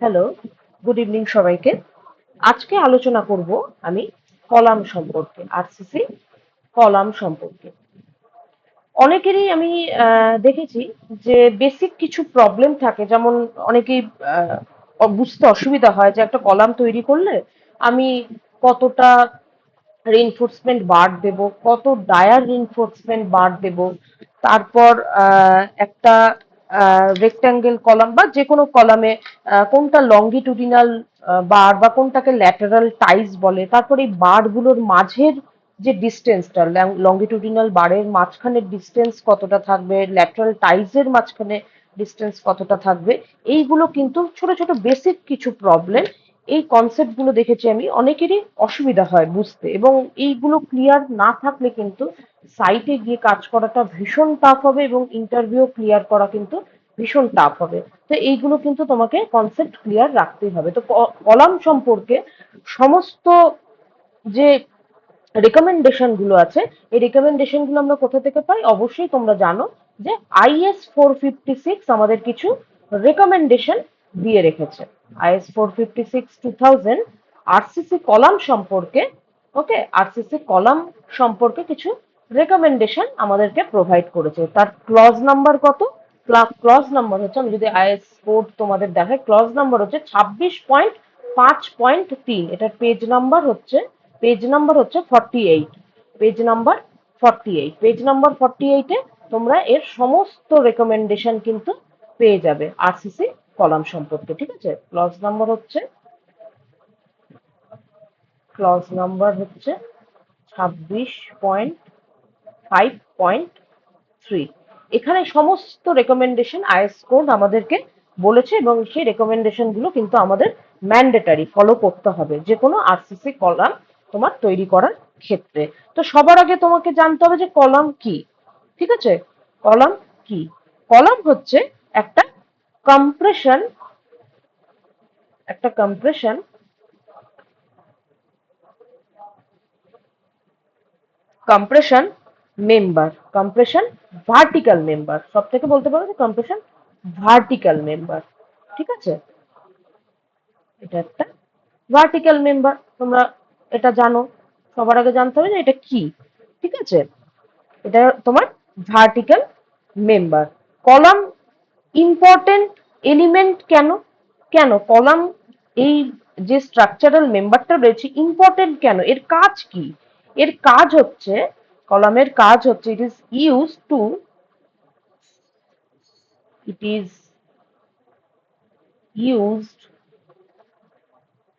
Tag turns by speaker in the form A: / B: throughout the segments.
A: Hello, good evening সবাইকে। আজকে আলোচনা করব আমি কলাম সম্পর্কে, আরসিসি কলাম সম্পর্কে। অনেকেরই আমি দেখেছি যে বেসিক কিছু প্রবলেম থাকে, যেমন অনেকেই বুঝতে অসুবিধা হয় যে একটা কলাম তৈরি করলে আমি কতটা রিইনফোর্সমেন্ট বার দেব, কত ডায়ার রিইনফোর্সমেন্ট বার দেব, তারপর একটা রেক্ট্যাঙ্গেল কলাম বা যে কোনো কলামে কোনটা লঙ্গিটুডিনাল বার বা কোনটাকে ল্যাটারাল টাইজ বলে, তারপর এই বারগুলোর মাঝের যে ডিস্টেন্সটা, লঙ্গিটুডিনাল বারের মাঝখানের ডিস্টেন্স কতটা থাকবে, ল্যাটারাল টাইজের মাঝখানে ডিস্টেন্স কতটা থাকবে, এইগুলো কিন্তু ছোট ছোট বেসিক কিছু প্রবলেম। এই কনসেপ্ট গুলো দেখেছি আমি অনেকেরই অসুবিধা হয় বুঝতে, এবং এইগুলো ক্লিয়ার না থাকলে কিন্তু সাইটে গিয়ে কাজ করাটা ভীষণ টাফ হবে এবং ইন্টারভিউ ক্লিয়ার করা কিন্তু ভীষণ টাফ হবে। তো এইগুলো কিন্তু তোমাকে কনসেপ্ট ক্লিয়ার রাখতেই হবে। তো কলাম সম্পর্কে সমস্ত যে রেকমেন্ডেশন গুলো আছে, এই রেকমেন্ডেশন গুলো আমরা কোথা থেকে পাই অবশ্যই তোমরা জানো যে IS 456 আমাদের কিছু রেকমেন্ডেশন দিয়ে রেখেছে। IS 456/2000 আরসিসি কলাম সম্পর্কে, ওকে, আরসিসি কলাম সম্পর্কে কিছু রেকমেন্ডেশন আমাদেরকে প্রোভাইড করেছে। তার ক্লজ নাম্বার কত? ক্লজ নাম্বার হচ্ছে, আমি যদি আইএস কোড তোমাদের দেখাই, ক্লজ নাম্বার হচ্ছে 26.5.3। এটার পেজ নাম্বার হচ্ছে 48। পেজ নাম্বার 48 তোমরা এর সমস্ত রেকমেন্ডেশন কিন্তু পেয়ে যাবে আরসিসি কলাম সম্পর্কে। ঠিক আছে, ক্লজ নাম্বার হচ্ছে 26.5.3। এখানে সমস্ত রেকমেন্ডেশন আইএস কোড আমাদেরকে বলেছে, এবং সেই রেকমেন্ডেশন গুলো কিন্তু আমাদের ম্যান্ডেটারি ফলো করতে হবে যে কোনো আরসিসি কলাম তোমার তৈরি করার ক্ষেত্রে। তো সবার আগে তোমাকে জানতে হবে যে কলাম কি। ঠিক আছে, কলাম কি? কলাম হচ্ছে একটা কম্প্রেশন, একটা compression compression member, compression vertical member, সব থেকে বলতে পারো যে কম্প্রেশন ভার্টিক্যাল মেম্বার। ঠিক আছে, এটা একটা ভার্টিক্যাল মেম্বার, তোমরা এটা জানো। সবার আগে জানতে হবে যে এটা কি। ঠিক আছে, এটা তোমার vertical member. Column important element কেন? কেন কলাম, এই যে স্ট্রাকচারাল মেম্বারটা রয়েছে, ইম্পর্টেন্ট কেন? এর কাজ কি? এর কাজ হচ্ছে, কলামের কাজ হচ্ছে, it is used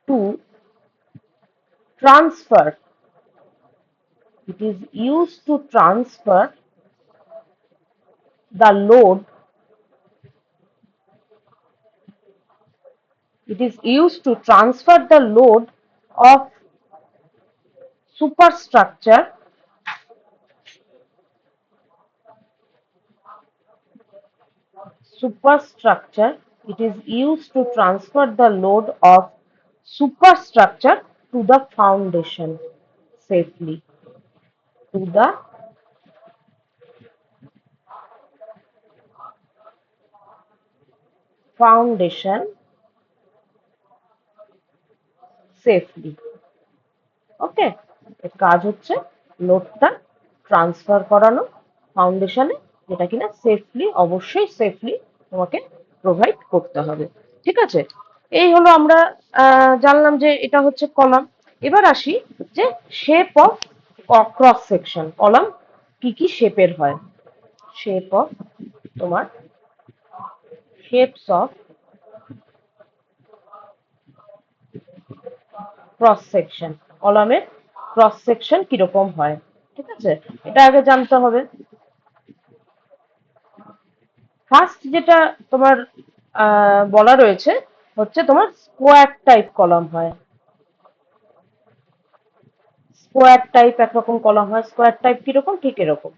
A: to transfer, the load, it is used to transfer the load of superstructure, superstructure, it is used to transfer the load of superstructure to the foundation safely, to the foundation safely. ওকে, এর কাজ হচ্ছে লোডটা transfer করানো ফাউন্ডেশনে, যেটা কিনা safely, অবশ্যই safely তোমাকে provide করতে হবে। ঠিক আছে, এই হলো আমরা জানলাম যে এটা হচ্ছে কলাম। এবার আসি যে shape of cross section. Column কি কি শেপের হয়? শেপ অফ, তোমার শেপস অফ ক্রস সেকশন, কলামের ক্রস সেকশন কিরকম হয়। ঠিক আছে, এটা আগে জানতে হবে। ফার্স্ট যেটা তোমার বলা রয়েছে হচ্ছে তোমার স্কোয়ার টাইপ কলাম হয়। স্কোয়ার টাইপ একরকম কলাম হয়। স্কোয়ার টাইপ কিরকম? ঠিক এরকম।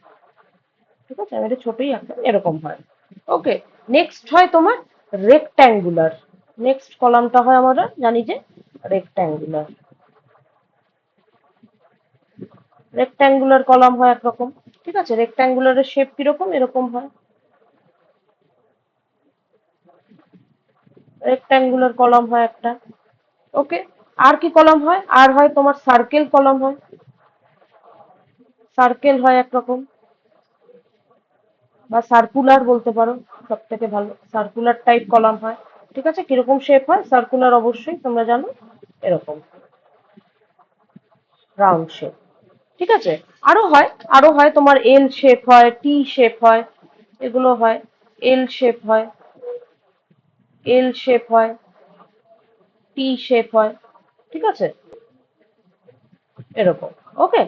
A: ঠিক আছে, আমি এটা ছোটই আঁকলাম, এরকম হয়। ওকে, নেক্সট হয় তোমার রেক্ট্যাঙ্গুলার। নেক্সট কলামটা হয়, আমরা জানি যে রেক্ট্যাঙ্গুলার। রেক্ট্যাঙ্গুলার কলাম হয় একরকম। ঠিক আছে, রেক্ট্যাঙ্গুলারের শেপ কিরকম? এরকম হয়। রেক্ট্যাঙ্গুলার কলাম হয় একটা। ওকে, আর কি কলাম হয়? আর হয় তোমার সার্কেল কলাম হয়, সার্কেল হয় একরকম, বা সার্কুলার বলতে পারো, সব থেকে ভালো সার্কুলার টাইপ কলাম হয়। ঠিক আছে, কিরকম শেপ হয়? সার্কুলার অবশ্যই তোমরা জানো, এরকম রাউন্ড শেপ। ঠিক আছে, আরো হয় তোমার এল শেপ হয়, টি শেপ হয়, এগুলো হয়। এল শেপ হয়, এল শেপ হয়, টি শেপ হয়। ঠিক আছে, এরকম। ওকে,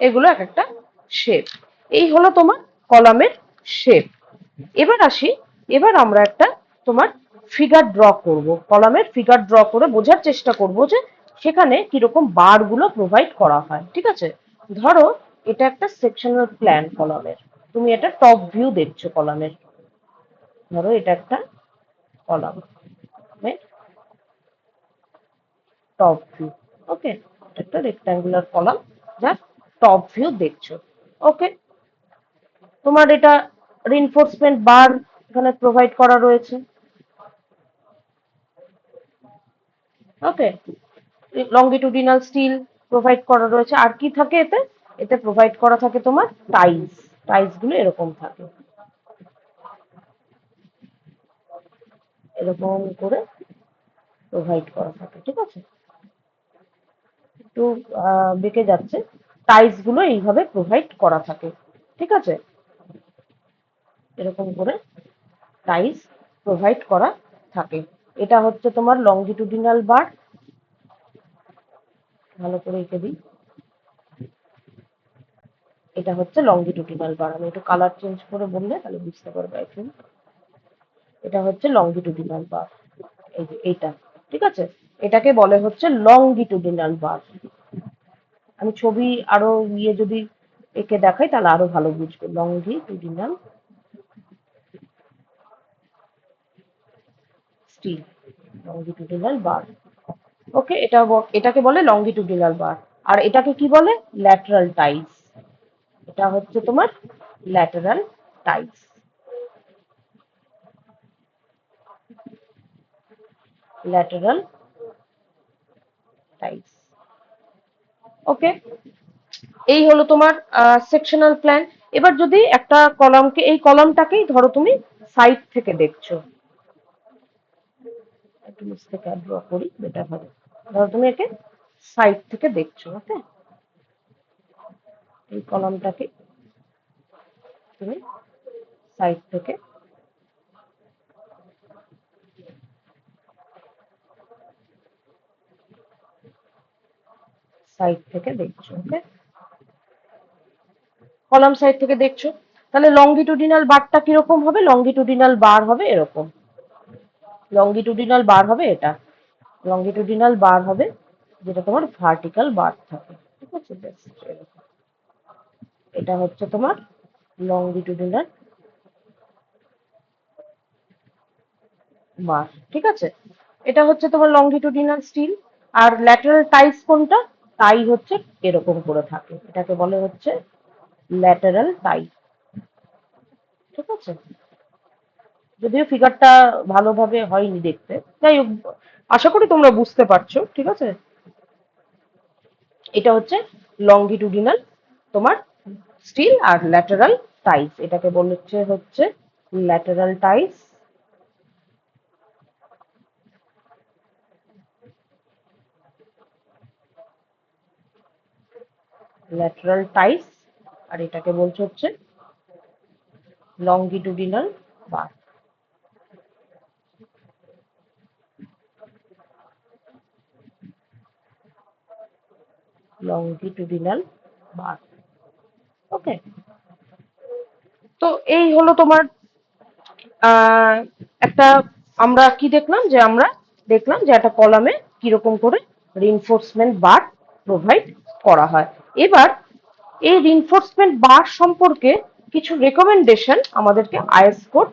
A: এগুলো এক একটা শেপ। এই হলো তোমার কলামের শেপ। এবার আসি, এবার আমরা একটা তোমার ফিগার ড্র করব, কলামের ফিগার ড্র করে বোঝার চেষ্টা করব যে সেখানে কিরকম বার গুলো প্রোভাইড করা হয়। ঠিক আছে, ধরো এটা একটা সেকশনাল প্ল্যান কলামের, তুমি এটা টপ ভিউ দেখছো কলামের। ধরো এটা একটা কলাম, টপ ভিউ। ওকে, একটা রেক্ট্যাঙ্গুলার কলাম, যার টপ ভিউ দেখছো। ওকে, তোমার এটা রিনফোর্সমেন্ট বার এখানে প্রোভাইড করা রয়েছে। ওকে, লঙ্গিটুডিনাল স্টিল প্রোভাইড করা রয়েছে। আর কি থাকে এতে? এতে প্রোভাইড করা থাকে তোমার টাইলস। টাইলস গুলো এরকম থাকে, এরকম করে প্রোভাইড করা থাকে। ঠিক আছে, একটু বেঁকে যাচ্ছে। টাইলস গুলো এইভাবে প্রোভাইড করা থাকে। ঠিক আছে, এরকম করে টাইলস প্রোভাইড করা থাকে। এটা হচ্ছে তোমার লঙ্গিটুডিনাল বার। ভালো করে এঁকে দিই। এটা হচ্ছে লঙ্গিটুডিনাল বার। আমি একটু কালার চেঞ্জ করে বললে তাহলে বুঝতে পারবে এখন। এটা হচ্ছে লঙ্গিটুডিনাল বার, এই যে এইটা। ঠিক আছে, এটাকে বলে হচ্ছে লঙ্গিটুডিনাল বার। আমি ছবি আরো যদি এঁকে দেখাই তাহলে আরো ভালো বুঝবে। লঙ্গিটুডিনাল স্টিল, লঙ্গিটুডিনাল বার। ওকে, এটাকে বলে লঙ্গিটুডিনাল বার। আর এটাকে কি বলে? ল্যাটারাল টাইস। এটা হচ্ছে তোমার ল্যাটারাল টাইস, ল্যাটারাল টাইস। ওকে, এই হলো তোমার সেকশনাল প্ল্যান। এবার যদি একটা কলামকে, এই কলামটাকেই ধরো তুমি সাইড থেকে দেখছো, একটু নিচ থেকে ড্র করি বেটার হবে। ধরো তুমি একে সাইড থেকে দেখছো। ওকে, এই কলামটাকে তুমি সাইড থেকে দেখছো। ওকে, কলাম সাইড থেকে দেখছো, তাহলে লঙ্গিটুডিনাল বারটা কিরকম হবে? লঙ্গিটুডিনাল বার হবে এরকম, লঙ্গিটুডিনাল বার হবে এটা, লঙ্গিটুডিনাল বার হবে যেটা তোমার ভার্টিক্যাল বার থাকে। ঠিক আছে, এটা হচ্ছে তোমার লঙ্গিটুডিনাল বার। ঠিক আছে, এটা হচ্ছে তোমার লঙ্গিটুডিনাল স্টিল। আর ল্যাটারাল টাইস কোনটা? টাই হচ্ছে এরকম করে থাকে, এটাকে বলে হচ্ছে ল্যাটারাল টাই। ঠিক আছে, যদিও ফিগারটা ভালোভাবে হয়নি দেখতে, যাই হোক আশা করি তোমরা বুঝতে পারছো। ঠিক আছে, এটা হচ্ছে লঙ্গিটুডিনাল তোমার স্টিল আর ল্যাটারাল টাইস। এটাকে বলছে হচ্ছে ল্যাটারাল টাইস, ল্যাটারাল টাইস। আর এটাকে বলছে হচ্ছে লঙ্গিটুডিনাল বার, লঙ্গিটুডিনাল বার। ওকে, তো এই হলো তোমার আহ একটা, আমরা কি দেখলাম? যে আমরা দেখলাম যে একটা কলামে কিরকম করে রিইনফোর্সমেন্ট বার প্রোভাইড করা হয়। এবার এই রিইনফোর্সমেন্ট বার সম্পর্কে কিছু রেকমেন্ডেশন আমাদেরকে আইএস কোড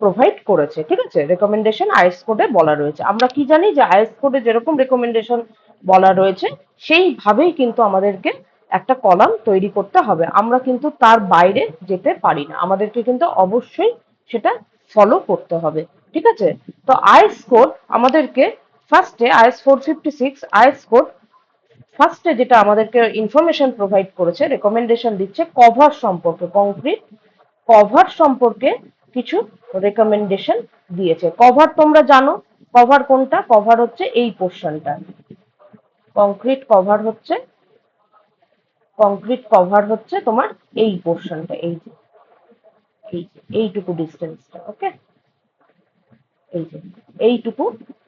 A: প্রোভাইড করেছে। ঠিক আছে, রেকমেন্ডেশন আইএস কোডে বলা রয়েছে। আমরা কি জানি? যে আইএস কোডে যেরকম রেকমেন্ডেশন বলা রয়েছে সেইভাবেই কিন্তু আমাদেরকে একটা কলাম তৈরি করতে হবে। আমরা কিন্তু তার বাইরে যেতে পারি না, আমাদেরকে কিন্তু অবশ্যই সেটা ফলো করতে হবে। ঠিক আছে, তো তো আইস কোড আমাদেরকে ফার্স্টে আইএস 456 আইস কোড ফার্স্টে যেটা আমাদেরকে ইনফরমেশন প্রোভাইড করেছে, রেকমেন্ডেশন দিচ্ছে কভার সম্পর্কে, কংক্রিট কভার সম্পর্কে কিছু রেকমেন্ডেশন দিয়েছে। কভার তোমরা জানো, কভার কোনটা? কভার হচ্ছে এই পোর্শনটা। কংক্রিট কভার হচ্ছে তোমার এই পোর্শনটা, এইটুকু ডিস্টেন্সটা। ওকে, এই যে এইটুকু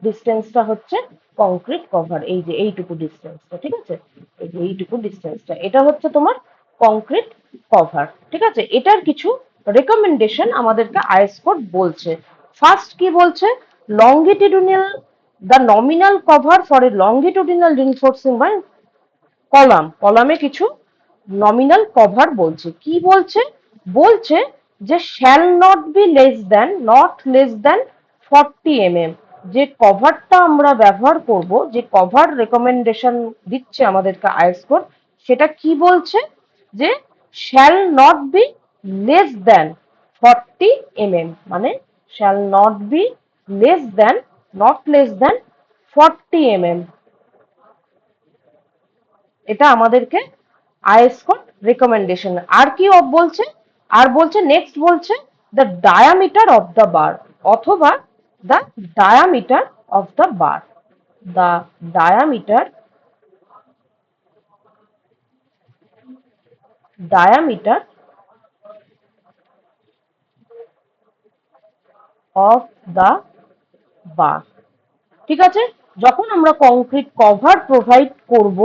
A: ডিস্টেন্সটা হচ্ছে কংক্রিট কভার, এই যে এইটুকু ডিস্টেন্সটা, ঠিক আছে? এই যে এইটুকু ডিস্টেন্সটা, এটা হচ্ছে তোমার কংক্রিট কভার, ঠিক আছে? এটার কিছু রেকমেন্ডেশন আমাদেরকে আইএস কোড বলছে। ফার্স্ট কি বলছে? Longitudinal, the nominal cover for a longitudinal reinforcing by কলামে কিছু নমিনাল কভার বলছে। কি বলছে? বলছে যে shall not less than 40 mm। যে কভারটা আমরা ব্যবহার করব, যে কভার রেকমেন্ডেশন দিচ্ছে আমাদেরকে আইএস কোড, সেটা কি বলছে? যে shall not be less than 40 mm, মানে shall not be less than 40 mm। এটা আমাদেরকে আইএস কোড রেকমেন্ডেশন। আর কি বলছে? আর বলছে, নেক্সট বলছে the diameter of the bar, অথবা the diameter of the bar, the diameter diameter of the bar. ঠিক আছে? যখন আমরা কংক্রিট কভার প্রোভাইড করব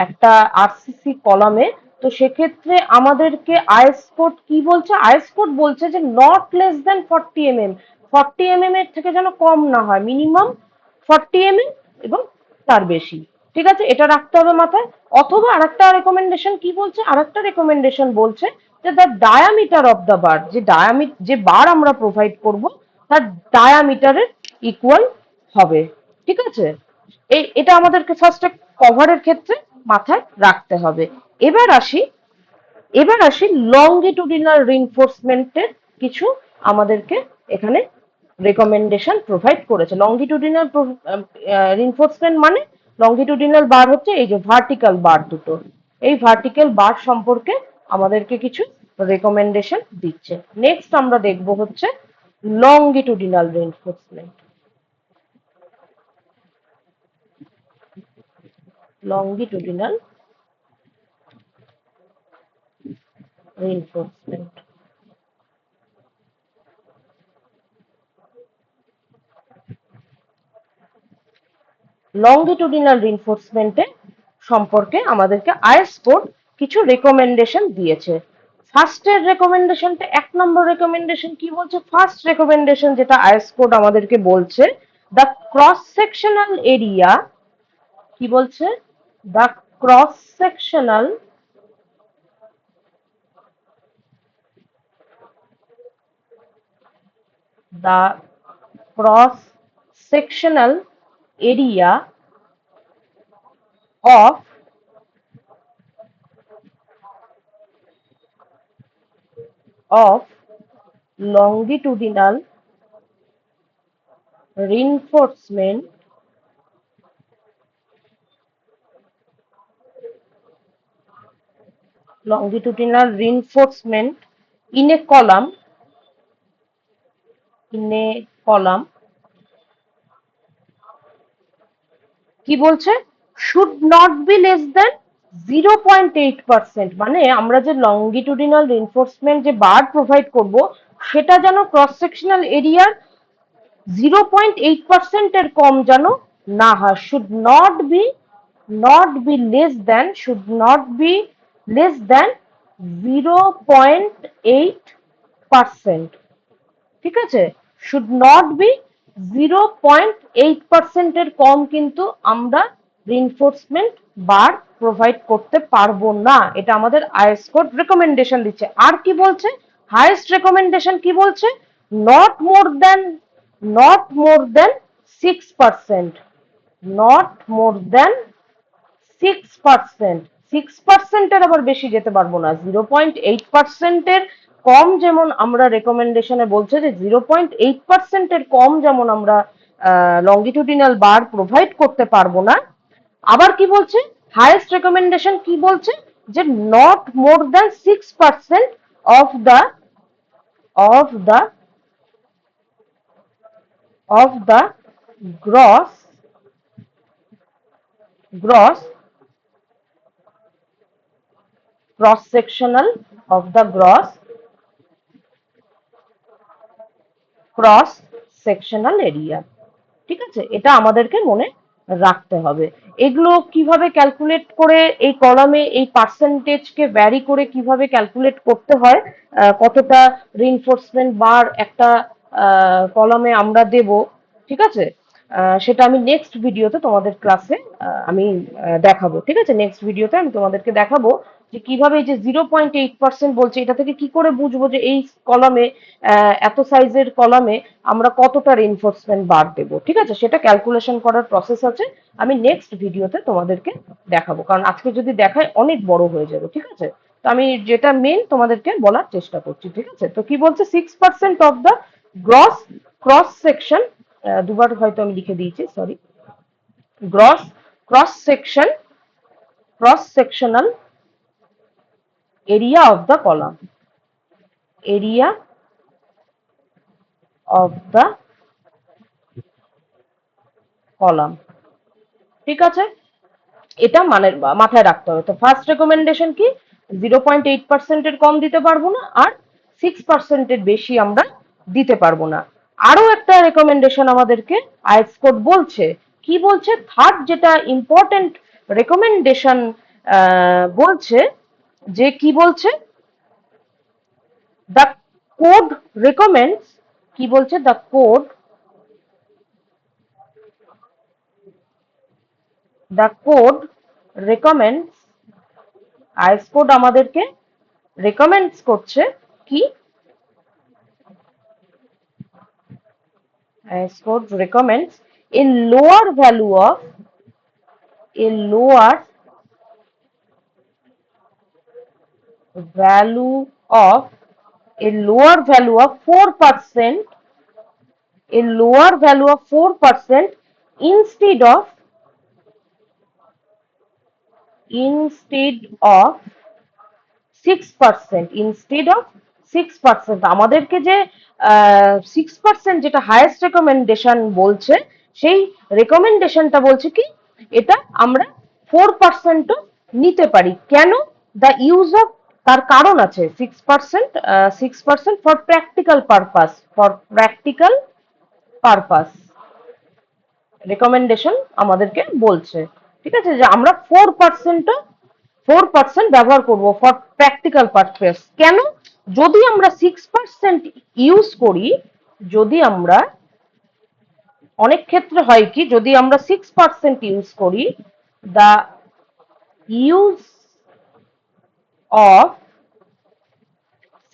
A: একটা আরসিসি কলামে, তো সেক্ষেত্রে আমাদেরকে আইএস কোড কি বলছে? আইএস কোড বলছে যে not less than 40 mm, 40 mm এর থেকে যেন কম না হয়, মিনিমাম 40 mm এবং তার বেশি। ঠিক আছে, এটা রাখতে হবে মাথায়। অথবা আরেকটা রেকমেন্ডেশন কি বলছে? আরেকটা রেকমেন্ডেশন বলছে যে দ্য ডায়ামিটার অফ দ্য বার, যে বার আমরা প্রোভাইড করব তার ডায়ামিটারের ইকুয়াল হবে। ঠিক আছে, এটা আমাদেরকে ফার্স্টে কভারের ক্ষেত্রে মাথায় রাখতে হবে। এবার আসি লংগিটুডিনাল রিইনফোর্সমেন্টের কিছু আমাদেরকে এখানে রেকমেন্ডেশন প্রোভাইড করেছে। লংগিটুডিনাল রিইনফোর্সমেন্ট মানে লংগিটুডিনাল বার হচ্ছে এই যে ভার্টিক্যাল বার দুটো, এই ভার্টিক্যাল বার সম্পর্কে আমাদেরকে কিছু রেকমেন্ডেশন দিচ্ছে। নেক্সট আমরা দেখব হচ্ছে লংগিটুডিনাল রিইনফোর্সমেন্ট। longitudinal reinforcement। লংগিটুডিনাল রিইনফোর্সমেন্টে সম্পর্কে আমাদেরকে আইএস কোড কিছু রেকমেন্ডেশন দিয়েছে। ফার্স্টের রেকমেন্ডেশনটা, 1 নম্বর রেকমেন্ডেশন কি বলছে? ফার্স্ট রেকমেন্ডেশন যেটা আইএস কোড আমাদেরকে বলছে, দ্য ক্রস সেকশনাল এরিয়া, কি বলছে? The cross sectional the cross sectional area of longitudinal reinforcement in a column কি বলছে? Should not be less than 0.8%। মানে আমরা যে লংগিটুডিনাল রিইনফোর্সমেন্ট যে বার প্রোভাইড করব, সেটা যেন ক্রস সেকশনাল এরিয়ার 0.8% এর কম যেন না হয়। Should not be less than 0.8%। ঠিক আছে, শুড নট বি 0.8% এর কম কিন্তু আমরা রিইনফোর্সমেন্ট বার প্রোভাইড করতে পারবো না। এটা আমাদের আইএস কোড রেকমেন্ডেশন দিচ্ছে। আর কি বলছে? হাইয়েস্ট রেকমেন্ডেশন কি বলছে? Not more than not more than 6%, not more than 6%। 6%-এর আবার বেশি যেতে পারবো না। 0.8%-এর কম যেমন আমরা রেকমেন্ডেশনে বলছে যে 0.8%-এর কম যেমন আমরা লংগিটিউডিনাল বার প্রোভাইড করতে পারবো না। আবার কি বলছে, হাইয়েস্ট রেকমেন্ডেশন কি বলছে, যে not more than 6% of the of the of the gross gross cross sectional of the cross sectional area. ঠিক আছে, এটা আমাদেরকে মনে রাখতে হবে। এগুলো কিভাবে ক্যালকুলেট করে এই কলামে এই পার্সেন্টেজকে ভ্যারি করে কিভাবে ক্যালকুলেট করতে হয়, কতটা রিইনফোর্সমেন্ট বার একটা কলামে আমরা দেব, ঠিক আছে, সেটা আমি নেক্সট ভিডিওতে তোমাদের ক্লাসে আমি দেখাবো। ঠিক আছে, নেক্সট ভিডিওতে আমি তোমাদেরকে দেখাবো যে কিভাবে এই যে 0.8% বলছে, এটা থেকে কি করে বুঝবো যে এই কলামে, এত সাইজের কলামে আমরা কতটা রিইনফোর্সমেন্ট বার দেবো। ঠিক আছে, সেটা ক্যালকুলেশন করার প্রসেস আছে, আমি নেক্সট ভিডিওতে তোমাদেরকে দেখাবো, কারণ আজকে যদি দেখায় অনেক বড় হয়ে যাবে। ঠিক আছে, তো আমি যেটা মেন তোমাদেরকে বলার চেষ্টা করছি। ঠিক আছে, তো কি বলছে, 6% of the gross cross section, দুবার হয়তো আমি লিখে দিয়েছি, sorry, gross cross sectional area of the column, area of the column. ঠিক আছে, এটা মানে মাথায় রাখতে হবে। তো ফার্স্ট রেকমেন্ডেশন কি, 0.8%-এর কম দিতে পারবো না, আর 6%-এর বেশি আমরা দিতে পারবো না। আরো একটা রেকমেন্ডেশন আমাদেরকে আইএস কোড বলছে, কি বলছে, থার্ড যেটা ইম্পর্টেন্ট রেকমেন্ডেশন বলছে, যে কি বলছে, দ্য কোড রেকমেন্ডস, কি বলছে, the code recommends, is code আমাদেরকে রেকমেন্ডস করছে কি, is code recommends a lower value of a lower value of a lower value of 4%, a lower value of 4% instead of 6%, instead of 6%। আমাদেরকে যে 6% যেটা highest recommendation বলছে, সেই রেকমেন্ডেশনটা বলছে কি, এটা আমরা 4%ও নিতে পারি। কেন, দ্য ইউজ অফ, তার কারণ আছে, 6% ফর প্র্যাকটিক্যাল পারপাস, রেকমেন্ডেশন আমাদেরকে বলছে। ঠিক আছে, যে আমরা 4% ব্যবহার করব ফর প্র্যাকটিক্যাল পারপাস। কেন, যদি আমরা 6% ইউজ করি, যদি আমরা, অনেক ক্ষেত্রে হয় কি, যদি আমরা 6% ইউজ করি, দ্য ইউজ অফ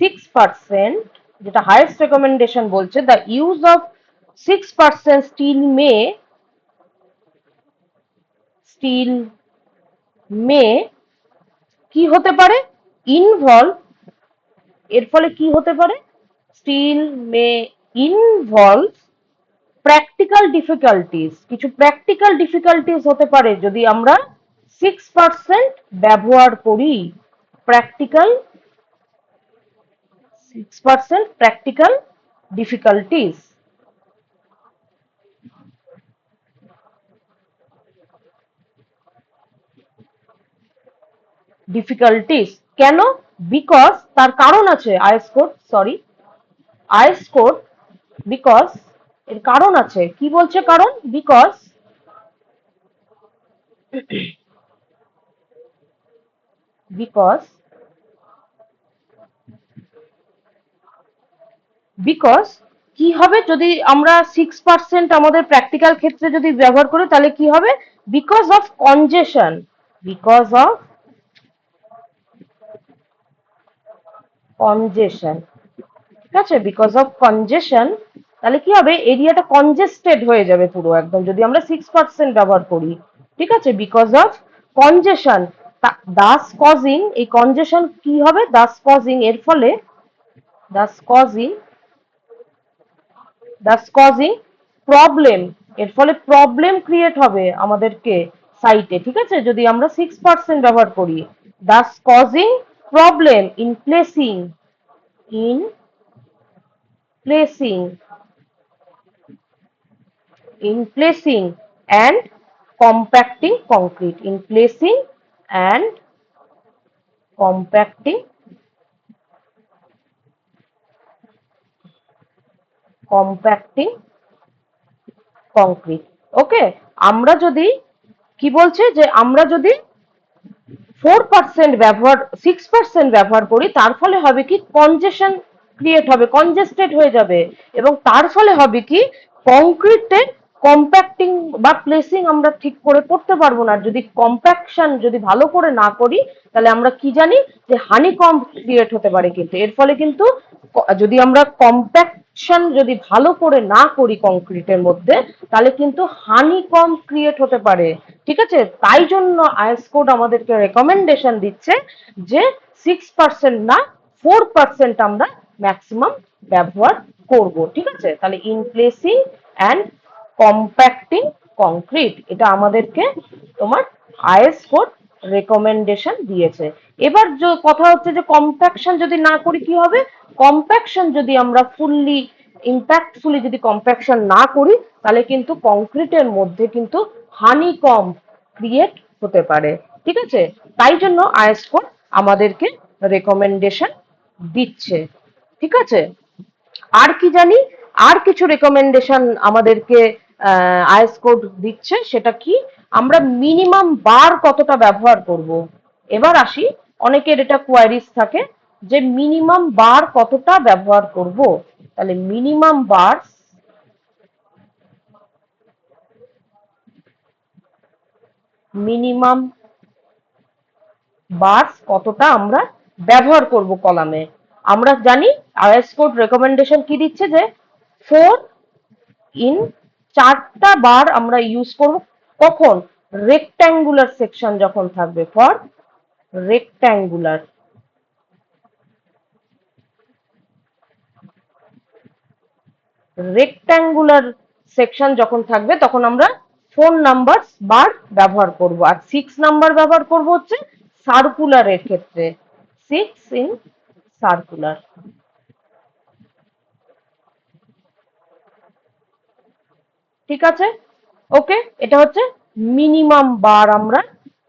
A: 6%, যেটা হাইয়েস্ট রেকমেন্ডেশন বলছে, দ্য ইউজ অফ 6% স্টিল মে কি হতে পারে, ইনভলভ, এর ফলে কি হতে পারে, স্টিল মে ইনভলভ প্র্যাকটিক্যাল ডিফিকাল্টিস, কিছু প্র্যাকটিক্যাল ডিফিকাল্টিস হতে পারে যদি আমরা 6% ব্যবহার করি। প্র্যাকটিক্যাল 6% প্র্যাকটিক্যাল ডিফিকাল্টিস, কেন, বিকজ, তার কারণ আছে, আইএস কোড, বিকজ, এর কারণ আছে, কি বলছে কারণ, বিকজ বিকজ কি হবে, যদি আমরা 6% আমাদের প্র্যাকটিক্যাল ক্ষেত্রে যদি ব্যবহার করি, তাহলে কি হবে, বিকজ অফ কনজেশন, বিকজ অফ কনজেশন। ঠিক আছে, বিকজ অফ কনজেশন, তাহলে কি হবে, এরিয়াটা কনজেস্টেড হয়ে যাবে পুরো একদম, যদি আমরা 6% ব্যবহার করি। ঠিক আছে, বিকজ অফ কনজেশন, দাস কজিং, এই কনজেশন কি হবে, দাস কজিং, এর ফলে, দাস কজিং প্রবলেম, এর ফলে প্রবলেম ক্রিয়েট হবে আমাদেরকে সাইটে, ঠিক আছে, যদি আমরা 6% ব্যবহার করি। Das causing problem in placing and compacting concrete, in placing and compacting concrete. ওকে, আমরা যদি কি বলছে যে আমরা যদি 4% ব্যবহার 6% ব্যবহার করি, তার ফলে হবে কি কনজেশন ক্রিয়েট হবে, কনজেস্টেড হয়ে যাবে, এবং তার ফলে হবে কি কংক্রিটে কম্প্যাক্টিং বা প্লেসিং আমরা ঠিক করে করতে পারবো না। যদি কম্প্যাকশন যদি ভালো করে না করি, তাহলে আমরা কি জানি যে হানিকম্ব ক্রিয়েট হতে পারে। কিন্তু এর ফলে কিন্তু যদি আমরা কম্প্যাকশন যদি ভালো করে না করি কংক্রিটের মধ্যে, তাহলে কিন্তু হানিকম্ব ক্রিয়েট হতে পারে, ঠিক আছে। তাই জন্য আইএস কোড আমাদেরকে রেকমেন্ডেশন দিচ্ছে যে 6% না 4% আমরা ম্যাক্সিমাম ব্যবহার করব, ঠিক আছে। তাহলে in placing and compacting concrete, এটা আমাদেরকে তোমার আইএস কোড রেকমেন্ডেশন দিয়েছে। এবার যে কথা হচ্ছে যে কম্প্যাকশন যদি না করি কি হবে, কম্প্যাকশন যদি আমরা ফুললি ইম্প্যাক্টফুলি যদি কম্প্যাকশন না করি, তাহলে কিন্তু কংক্রিটের মধ্যে কিন্তু হানিকম্ব ক্রিয়েট হতে পারে, ঠিক আছে। তাই জন্য আইএস কোড আমাদেরকে রেকমেন্ডেশন দিচ্ছে, ঠিক আছে। আর কি জানি, আর কিছু রেকমেন্ডেশন আমাদেরকে আইএস কোড দিচ্ছে, সেটা কি, আমরা মিনিমাম বার কতটা ব্যবহার করব। এবার আসি, অনেকের এটা কোয়ারিজ থাকে যে মিনিমাম বার কতটা ব্যবহার করব। তাহলে মিনিমাম বার্স কতটা আমরা ব্যবহার করব কলামে। আমরা জানি আইএস কোড রেকমেন্ডেশন কি দিচ্ছে যে 4 ইন 4টা বার আমরা ইউজ করব। কখন? রেক্ট্যাঙ্গুলার সেকশন যখন থাকবে, ফর রেক্ট্যাঙ্গুলার রেক্ট্যাঙ্গুলার সেকশন যখন থাকবে, তখন আমরা 4 নাম্বার বার ব্যবহার করব। আর 6 নাম্বার ব্যবহার করব হচ্ছে সার্কুলারের ক্ষেত্রে, 6 ইন সার্কুলার, ঠিক আছে। ওকে, এটা হচ্ছে মিনিমাম বার আমরা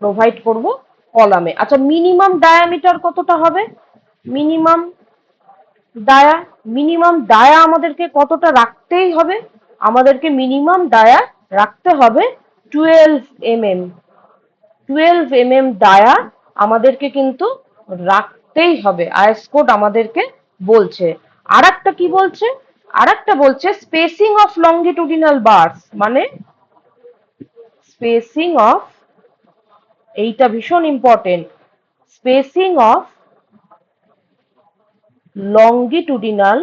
A: প্রোভাইড করব কলামে। আচ্ছা, মিনিমাম ডায়ামিটার কতটা হবে? মিনিমাম ডায়া মিনিমাম ডায়া আমাদেরকে কতটা রাখতেই হবে? আমাদেরকে মিনিমাম ডায়া রাখতে হবে 12 mm। 12 mm ডায়া আমাদেরকে কিন্তু রাখতেই হবে, আইএস কোড আমাদেরকে বলছে। আর একটা কি বলছে? আর একটা বলছে স্পেসিং অফ লঙ্গিটুডিনাল বার্স, মানে স্পেসিং অফ, এইটা ভীষণ important, spacing of longitudinal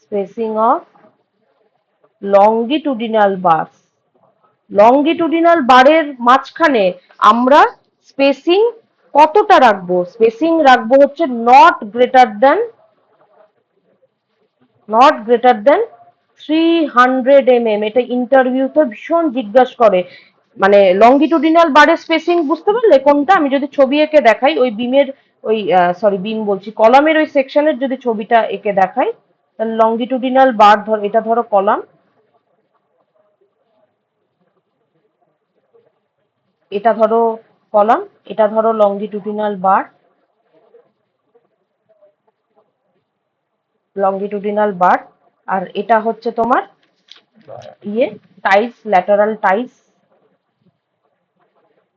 A: spacing of longitudinal bars. লঙ্গিটুডিনাল বারের মাঝখানে আমরা স্পেসিং কতটা রাখবো? স্পেসিং রাখবো হচ্ছে নট গ্রেটার দেন 300 mm। এটা ইন্টারভিউতে ভীষণ জিজ্ঞাসা করে। মানে লঙ্গিটুডিনাল বারের স্পেসিং বুঝতে পারলে কোনটা? আমি যদি ছবি এঁকে দেখাই, ওই বিমের ওই সরি বিম বলছি, কলামের ওই সেকশনের যদি ছবিটা এঁকে দেখাই, তাহলে লঙ্গিটুডিনাল বার ধর, এটা ধরো কলাম, এটা ধরো কলাম, এটা ধরো লঙ্গিটুডিনাল বার, আর এটা হচ্ছে তোমার টাইস, ল্যাটারাল টাইস,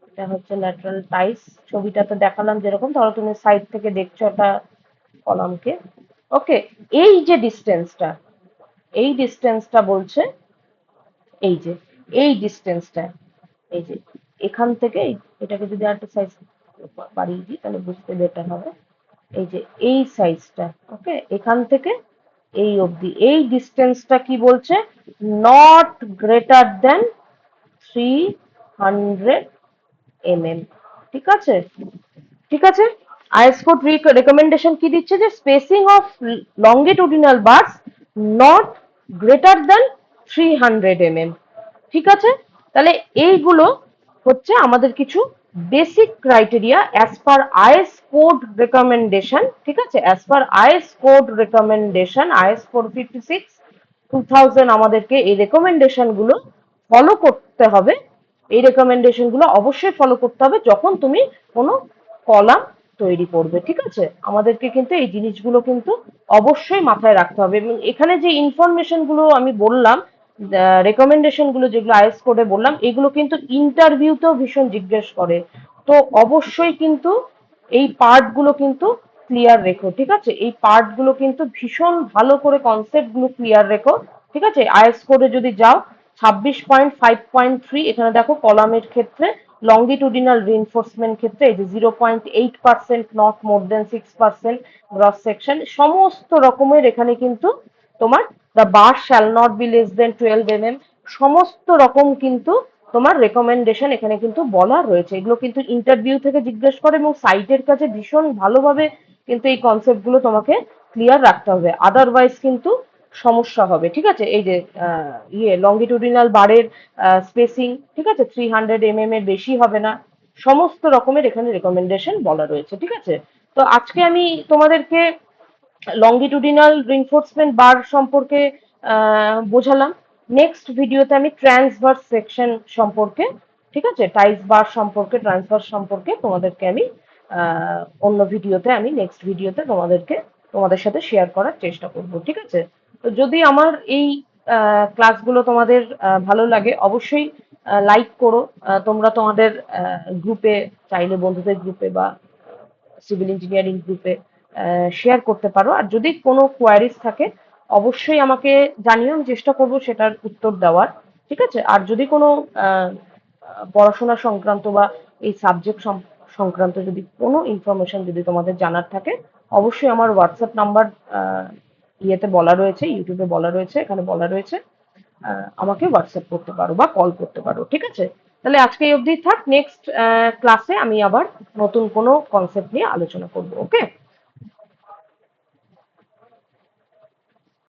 A: এটা হচ্ছে ল্যাটারাল টাইস। ছবিটাতে দেখালাম যেরকম, ধরো তুমি সাইড থেকে দেখছো একটা কলামকে। ওকে, এই যে ডিস্টেন্সটা, এই ডিস্টেন্সটা বলছে, এই যে এই ডিস্টেন্সটা, এই যে এখান থেকে এটাকে যদি আরেকটা সাইজ বাড়িয়ে দিই তাহলে বুঝতে বেটার হবে। এই যে এই সাইজটা, ওকে, এখান থেকে এই অবধি এই ডিস্টেন্সটা কি বলছে? নট গ্রেটার দেন 300 mm, ঠিক আছে, ঠিক আছে। আইএস কোড রেকমেন্ডেশন কি দিচ্ছে? যে spacing of longitudinal bars not greater than 300 mm। ঠিক আছে, তাহলে এইগুলো হচ্ছে আমাদের কিছু basic criteria as per IS code recommendation. ঠিক আছে, as per IS code recommendation, IS 456 2000 আমাদেরকে এই রেকমেন্ডেশন গুলো ফলো করতে হবে। এই রেকমেন্ডেশন গুলো অবশ্যই ফলো করতে হবে যখন তুমি কোনো কলাম তৈরি করবে। ঠিক আছে, আমাদেরকে কিন্তু এই জিনিসগুলো কিন্তু অবশ্যই মাথায় রাখতে হবে। এবং এখানে যে ইনফরমেশন গুলো আমি বললাম, রেকমেন্ডেশন গুলো যেগুলো আইএস কোডে বললাম, এগুলো কিন্তু ইন্টারভিউতেও ভীষণ জিজ্ঞেস করে। তো অবশ্যই কিন্তু এই পার্ট গুলো কিন্তু ক্লিয়ার রেখো। ঠিক আছে, এই পার্ট গুলো কিন্তু ভীষণ ভালো করে কনসেপ্ট গুলো ক্লিয়ার রেখো। ঠিক আছে, আইএস কোডে যদি যাও 26.5.3 এখানে দেখো কলামের ক্ষেত্রে লংগিটুডিনাল রিইনফোর্সমেন্ট ক্ষেত্রে এই যে 0.8%, not more than 6% gross section, সমস্ত রকমের এখানে কিন্তু তোমার the bar shall not be less than 12 mm, সমস্ত রকম কিন্তু তোমার রেকমেন্ডেশন এখানে কিন্তু বলা রয়েছে। এগুলো কিন্তু ইন্টারভিউ থেকে জিজ্ঞেস করে এবং সাইটের কাছে ভীষণ ভালোভাবে কিন্তু এই কনসেপ্ট গুলো তোমাকে ক্লিয়ার রাখতে হবে, আদারওয়াইজ কিন্তু সমস্যা হবে। ঠিক আছে, এই যে লংগিটুডিনাল বারের স্পেসিং, ঠিক আছে, 300 mm এর বেশি হবে না, সমস্ত রকমের এখানে রেকমেন্ডেশন বলা রয়েছে। ঠিক আছে, তো আজকে আমি তোমাদেরকে লংগিটুডিনাল রিইনফোর্সমেন্ট বার সম্পর্কে বোঝালাম। নেক্সট ভিডিওতে আমি ট্রান্সভার্স সেকশন সম্পর্কে, ঠিক আছে, টাইস বার সম্পর্কে, ট্রান্সভার্স সম্পর্কে তোমাদেরকে আমি অন্য ভিডিওতে, আমি নেক্সট ভিডিওতে তোমাদের সাথে শেয়ার করার চেষ্টা করব। ঠিক আছে, তো যদি আমার এই ক্লাসগুলো তোমাদের ভালো লাগে অবশ্যই লাইক করো। তোমরা তোমাদের গ্রুপে, চাইলে বন্ধুদের গ্রুপে বা সিভিল ইঞ্জিনিয়ারিং গ্রুপে শেয়ার করতে পারো। আর যদি কোনো কোয়ারিজ থাকে অবশ্যই আমাকে জানিও, আমি চেষ্টা করব সেটার উত্তর দেওয়ার। ঠিক আছে, আর যদি কোনো পড়াশোনা সংক্রান্ত বা এই সাবজেক্ট সংক্রান্ত যদি কোনো ইনফরমেশন যদি তোমাদের জানার থাকে অবশ্যই আমার হোয়াটসঅ্যাপ নাম্বার ইয়েতে বলা রয়েছে, ইউটিউবে বলা রয়েছে, এখানে বলা রয়েছে, আমাকে হোয়াটসঅ্যাপ করতে পারো বা কল করতে পারো। ঠিক আছে, তাহলে আজকে এই অবধি থাক। নেক্সট ক্লাসে আমি আবার নতুন কোনো কনসেপ্ট নিয়ে আলোচনা করব। ওকে।